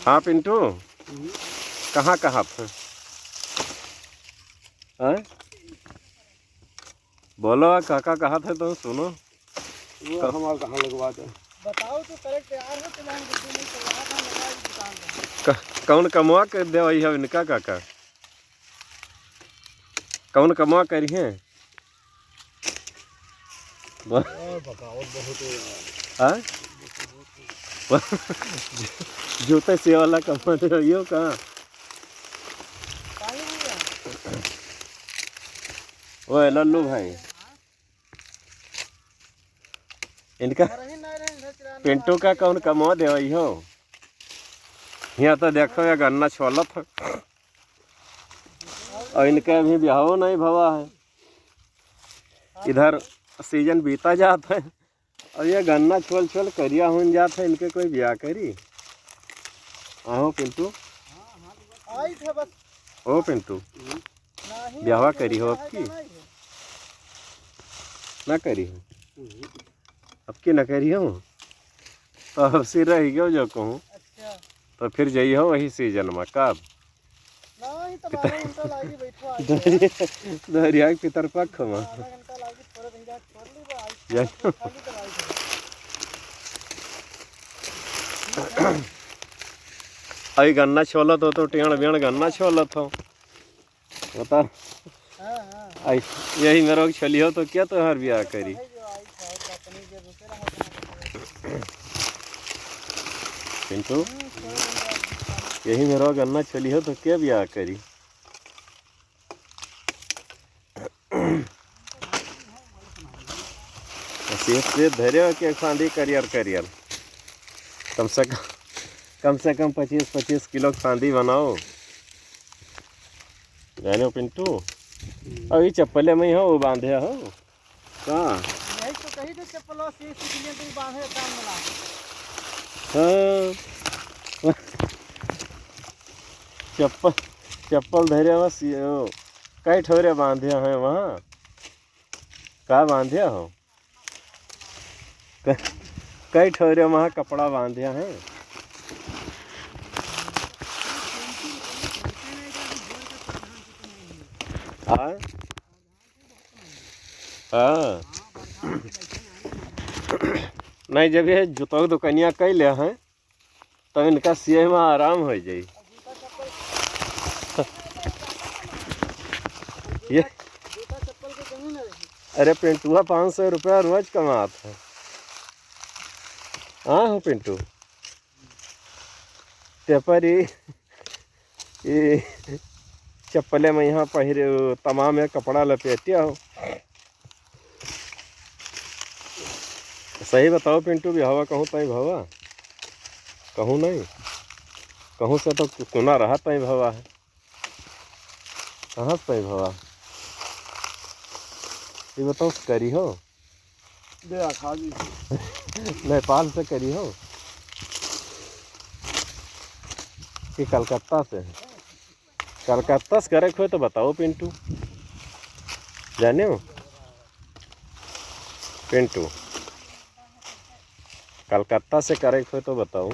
हाँ पिंटू, कहाँ कहाँ थे? हैं? बोलो काका कहाँ थे तुम? सुनो वो हमारे कहाँ लगवा दे। बताओ तो करेक्ट यार हो तुम्हारी बुद्धि नहीं चल रहा था लगा दुकान पर। कौन कमवा कर दे वही है इनका काका? कौन कमवा करी है? बगावत बहुत है यार। हाँ? जूते से वाला कमवा दे यो कहाँ? पानी नहीं है। वो लल्लू भाई इनका रही नहीं रही नचरा पिंटू का कौन कमवा दे वही हो? यहाँ तो देखो ये गन्ना छोलत है और इनका अभी ब्याह नहीं भवा है। इधर सीजन बीता जाता है और ये गन्ना छोल छोल करिया हो जाता है। इनके कोई ब्याह करी? आहो पिंटू, आई थे बस ओ पिंटू नहीं ब्याह करी हो अब की? ना करी हो अब की? ना करी हो तो अब सिर रह गयो जो कहूँ अच्छा तो फिर जाइए हो वही सीजन में कब नहीं तो बाबा घंटा लागी बैठो आई दरिया के पितर पक्ष में आधा घंटा लागी थोड़ा धीरे छोड़ ली बा आई जाइयो। खाली तो आई अभी गन्ना छोलत हो तो टेण बेण गन्ना छोलत हो बता। हां हां आई यही मेरे छली हो तो क्या तोहार ब्याह करी? जो आई था और अपनी जे रुके रहा पिंटू यही मेरा गन्ना छली हो तो क्या ब्याह करी? से धरे हो के फांदी करियर करियर कम से कम 25-25 किलो फांदी बनाओ जाने हो पिंटू। अभी चप्पले में ही हो वो बांधे हो कहाँ? यही तो कही थे चप्पलों से सीखने तो बांधे काम मिला हाँ चप्पल धरे बस कई ठोरे बांधे हैं वहाँ का बांधे हो? कई ठोरे वहाँ कपड़ा बांधे हैं। हाँ हाँ नहीं जब ये जुतों दुकनिया कई ले हैं तो इनका सिए में आराम हो जाए। ये जूता चप्पल की कमी न रही अरे पिंटुआ 500 रुपया रोज कमाता है। हाँ हो पिंटू तेपरी ये चप्पले में यहाँ पहिरे तमाम है कपड़ा लपेटिया हो। सही बताओ पिंटू ब्याहवा कहूँ तई भवा कहूँ नहीं कहूँ से तो कुना रहा तई भवा है कहाँ तई भवा ये बताओ करी हो? दे खाजी नेपाल से करी हो कि कलकत्ता से? कलकत्ता से करे हो तो बताओ पिंटू जाने हो पिंटू कलकत्ता से करे हो तो बताओ।